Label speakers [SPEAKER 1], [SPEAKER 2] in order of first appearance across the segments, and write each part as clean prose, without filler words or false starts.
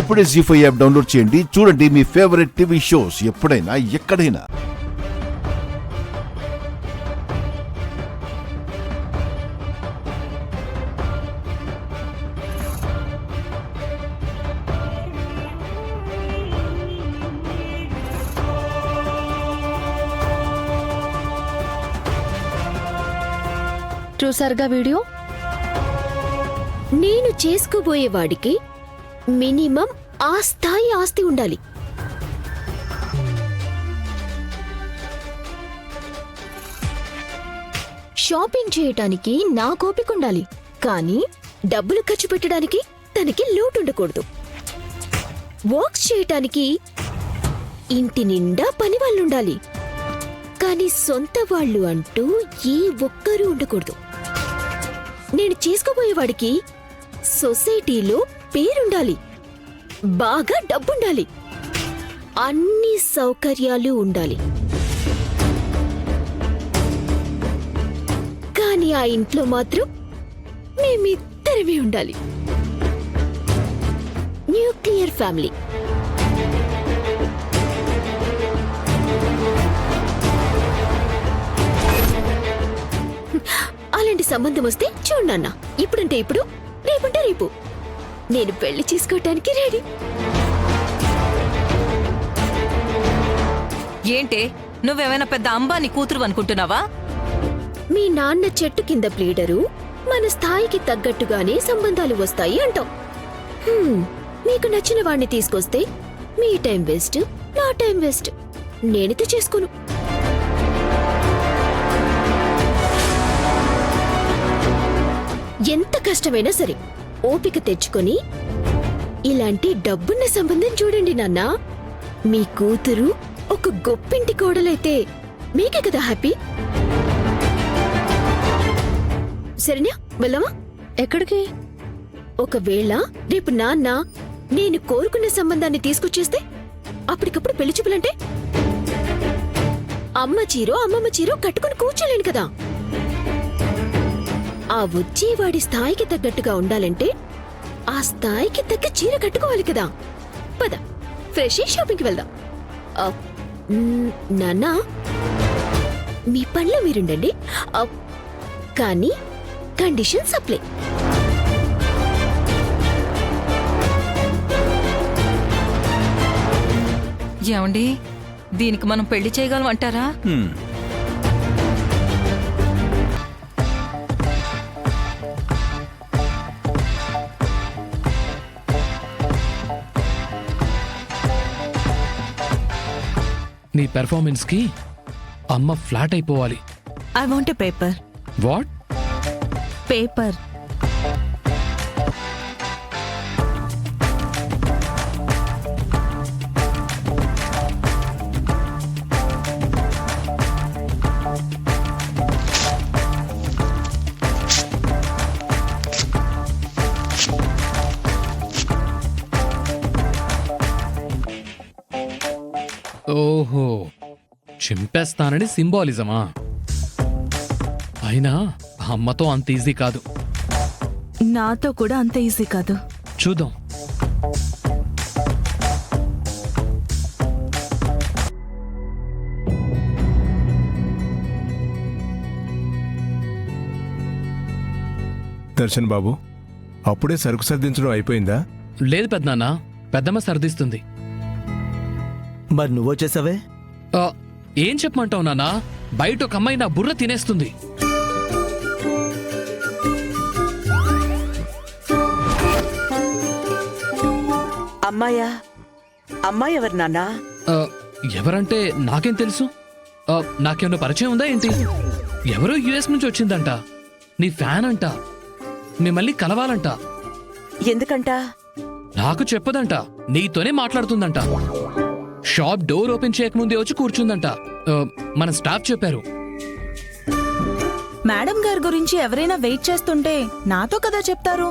[SPEAKER 1] ఇప్పుడే జీ5 app download చేయండి. చూడండి మీ ఫేవరెట్ టీవీ షోస్ ఎప్పుడైనా ఎక్కడైనా.
[SPEAKER 2] చూసారుగా వీడియో. నేను చేసుకోబోయేవాడికి మినిమం ఆ స్థాయి ఆస్తి ఉండాలి. షాపింగ్ చేయటానికి నా కోపిక ఉండాలి, కానీ డబ్బులు ఖర్చు పెట్టడానికి తనకి లోటు ఉండకూడదు. వర్క్స్ చేయటానికి ఇంటి నిండా పని వాళ్ళుండాలి, కానీ సొంత వాళ్ళు అంటూ ఏ ఒక్కరూ ఉండకూడదు. నేను చేసుకోబోయేవాడికి సొసైటీలో పేరుండాలి, బాగా డబ్బుండాలి, అన్ని సౌకర్యాలు ఉండాలి. కానీ ఆ ఇంట్లో మాత్రం మేమిద్దరమే ఉండాలి. Nuclear family. అలాంటి సంబంధం వస్తే చూడన్నా. ఇప్పుడంటే ఇప్పుడు, రేపంటే రేపు నేను పెళ్లి చేసుకోవటానికి రెడీ.
[SPEAKER 3] ఏంటే, నువ్వేమైనా పెద్ద అంబానీ కూతురు అనుకుంటున్నావా?
[SPEAKER 2] మీ నాన్న చెట్టు కింద ప్లీడరు, మన స్థాయికి తగ్గట్టుగానే సంబంధాలు వస్తాయి అంటాం. మీకు నచ్చిన వాణ్ణి తీసుకొస్తే మీ టైం వేస్ట్, నా టైం వేస్ట్. నేనైతే చేసుకోను. ఎంత కష్టమైనా సరే ఓపిక తెచ్చుకొని ఇలాంటి డబ్బున్న సంబంధం చూడండి నాన్న. మీ కూతురు ఒక గొప్పింటి కోడలైతే మీకే కదా హ్యాపీ. సరేనా, వెళ్దామా? ఎక్కడికి? ఒకవేళ రేపు నాన్న నేను కోరుకున్న సంబంధాన్ని తీసుకొచ్చేస్తే అప్పటికప్పుడు పెళ్లి చూపులంటే అమ్మ చీరో అమ్మమ్మ చీరో కట్టుకుని కూర్చోలేను కదా. ఆ వచ్చేవాడి స్థాయికి తగ్గట్టుగా ఉండాలంటే ఆ స్థాయికి తగ్గ చీర కట్టుకోవాలి కదా. పద, ఫ్రెష్ షాపింగ్కి వెళ్దాం. నాన్నా, మీ పనిలో మీరుండండి, కానీ కండిషన్ సప్లై.
[SPEAKER 3] ఏమండి, దీనికి మనం పెళ్లి చేయగలం అంటారా?
[SPEAKER 4] నీ పెర్ఫార్మెన్స్ కి అమ్మ ఫ్లాట్ అయిపోవాలి.
[SPEAKER 3] I want a paper.
[SPEAKER 4] What?
[SPEAKER 3] Paper.
[SPEAKER 4] ఓహో, చింపేస్తానని సింబాలిజమా? అయినా అమ్మతో అంత ఈజీ కాదు.
[SPEAKER 3] నాతో కూడా అంత ఈజీ కాదు.
[SPEAKER 4] చూద్దాం.
[SPEAKER 5] దర్శన్ బాబు, అప్పుడే సరుకు సర్దించడం అయిపోయిందా?
[SPEAKER 4] లేదు పెద్దనాన్న, పెద్దమ్మ సర్దిస్తుంది.
[SPEAKER 6] మరి నువ్వొచ్చేసావే?
[SPEAKER 4] ఏం చెప్పమంటావు నాన్నా? బయట ఒక అమ్మాయి నా బుర్ర తినేస్తుంది.
[SPEAKER 7] అమ్మాయా? అమ్మాయి ఎవరు నాన్నా?
[SPEAKER 4] ఎవరంటే నాకేం తెలుసు? నాకేమన్నా పరిచయం ఉందా ఏంటి? ఎవరో యుఎస్ నుంచి వచ్చిందంట, నీ ఫ్యాన్ అంట, మిమ్మల్ని కలవాలంట.
[SPEAKER 7] ఎందుకంట?
[SPEAKER 4] నాకు చెప్పదంట, నీతోనే మాట్లాడుతుందంట. షాప్ డోర్ ఓపెన్ చేయకముందే వచ్చి కూర్చుందంట. మన స్టాఫ్ చెప్పారు.
[SPEAKER 8] మేడం గారి గురించి ఎవరైనా వెయిట్ చేస్తుంటే నాతో కదా చెప్తారు.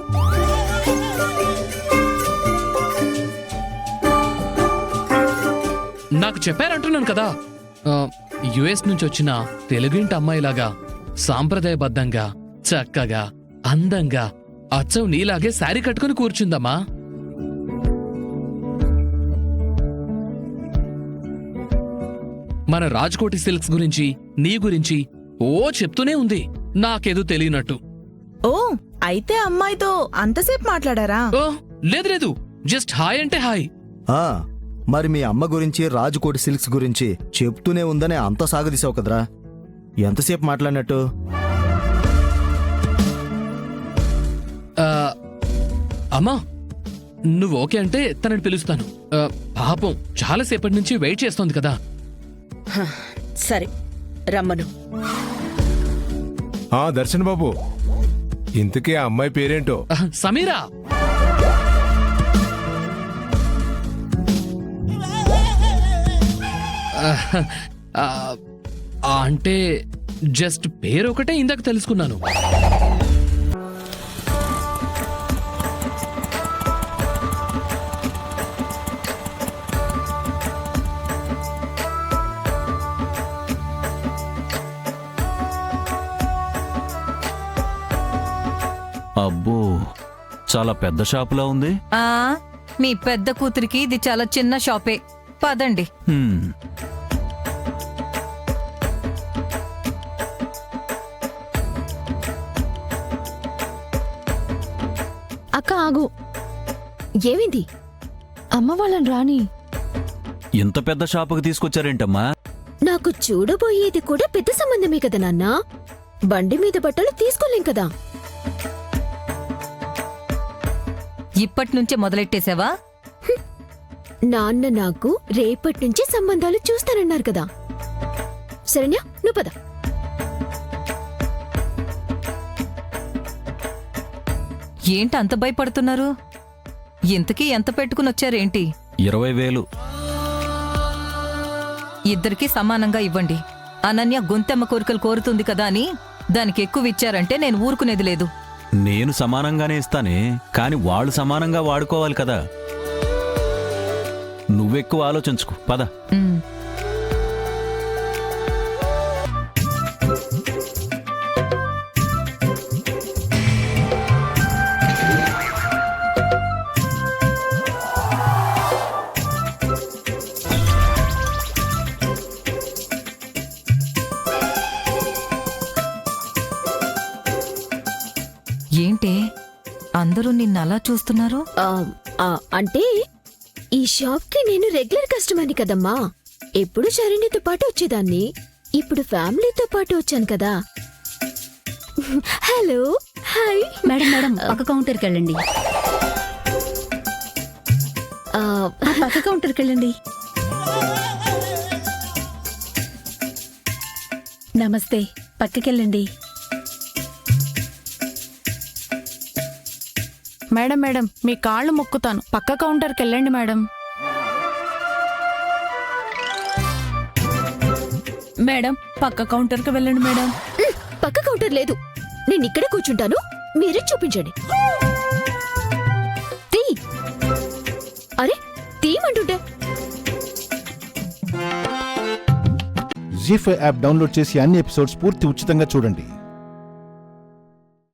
[SPEAKER 4] నాకు చెప్పారంటున్నాను కదా. యుఎస్ నుంచి వచ్చిన తెలుగింటి అమ్మాయిలాగా సాంప్రదాయబద్ధంగా, చక్కగా, అందంగా, అచ్చం నీలాగే శారీ కట్టుకుని కూర్చుందమ్మా. మన రాజ్కోటి సిల్క్స్ గురించి నీ గురించి ఓ చెప్తూనే ఉంది నాకేదో తెలియనట్టు.
[SPEAKER 8] ఓ అయితే అమ్మాయితో అంతసేపు మాట్లాడారా?
[SPEAKER 4] ఓ లేదు లేదు, జస్ట్ హాయ్ అంటే హాయ్.
[SPEAKER 6] ఆ, మరి మీ అమ్మ గురించి రాజకోటి సిల్క్స్ గురించి చెప్తూనే ఉందని అంత సాగదీసావు కదరా, ఎంతసేపు మాట్లాడినట్టు?
[SPEAKER 4] ఆ, అమ్మా నువ్వు ఓకే అంటే తనని పిలుస్తాను. పాపం చాలాసేపటి నుంచి వెయిట్ చేస్తోంది కదా.
[SPEAKER 7] సరే రమ్మను.
[SPEAKER 5] దర్శన్ బాబు, ఇంతకీ ఆ అమ్మాయి పేరేంటో?
[SPEAKER 4] సమీరా. అంటే జస్ట్ పేరు ఒకటే ఇందాక తెలుసుకున్నాను.
[SPEAKER 9] అబ్బో, చాలా పెద్ద షాపులా ఉంది.
[SPEAKER 3] మీ పెద్ద కూతురికి ఇది చాలా చిన్న షాపే. పదండి.
[SPEAKER 9] హ్మ్.
[SPEAKER 2] అక్క ఆగు. ఏమైంది? అమ్మ వాళ్ళని రాని.
[SPEAKER 9] ఇంత పెద్ద షాపుకి తీసుకొచ్చారేంటమ్మా?
[SPEAKER 2] నాకు చూడబోయేది కూడా పెద్ద సంబంధమే కదా నాన్నా. బండి మీద బట్టలు తీసుకోలేం కదా.
[SPEAKER 3] ఇప్పటినుంచే మొదలెట్టేశావా?
[SPEAKER 2] నాన్న నాకు రేపటి నుంచి సంబంధాలు చూస్తానన్నారు కదా. సరేనా, నువ్వు పద.
[SPEAKER 3] ఏంటి అంత భయపడుతున్నారు? ఇంతకీ ఎంత పెట్టుకుని వచ్చారేంటి?
[SPEAKER 9] 20,000.
[SPEAKER 3] ఇద్దరికీ సమానంగా ఇవ్వండి. అనన్య గొంతెమ్మ కోరికలు కోరుతుంది కదా అని దానికి ఎక్కువ ఇచ్చారంటే నేను ఊరుకునేది లేదు.
[SPEAKER 9] నేను సమానంగానే ఇస్తానే, కాని వాళ్ళు సమానంగా వాడుకోవాలి కదా. నువ్వెక్కువ ఆలోచించుకు, పద.
[SPEAKER 3] ఉమ్. ఏంటే అందరూ నిన్నలా చూస్తున్నారు?
[SPEAKER 2] అంటే ఈ షాప్ కి నేను రెగ్యులర్ కస్టమర్ని కదమ్మా. ఎప్పుడు శరణ్యతో పాటు వచ్చేదాన్ని. ఇప్పుడు ఫ్యామిలీతో పాటు వచ్చాను కదా. Hello, hi.
[SPEAKER 10] మేడం మేడం, పక్క కౌంటర్కి వెళ్ళండి. పక్క కౌంటర్కి వెళ్ళండి. నమస్తే, పక్కకెళ్ళండి.
[SPEAKER 8] మేడం మేడం, మీ కాళ్ళు మొక్కుతాను, పక్క కౌంటర్కి వెళ్ళండి మేడం. మేడం, పక్క కౌంటర్కి వెళ్ళండి మేడం.
[SPEAKER 2] పక్క కౌంటర్ లేదు, నేను ఇక్కడే కూర్చుంటాను, మీరే చూపించండి. తీ. అరే తీయమంటుంటే.
[SPEAKER 1] జీ5 యాప్ డౌన్లోడ్ చేసి అన్ని ఎపిసోడ్స్ పూర్తి ఉచితంగా చూడండి.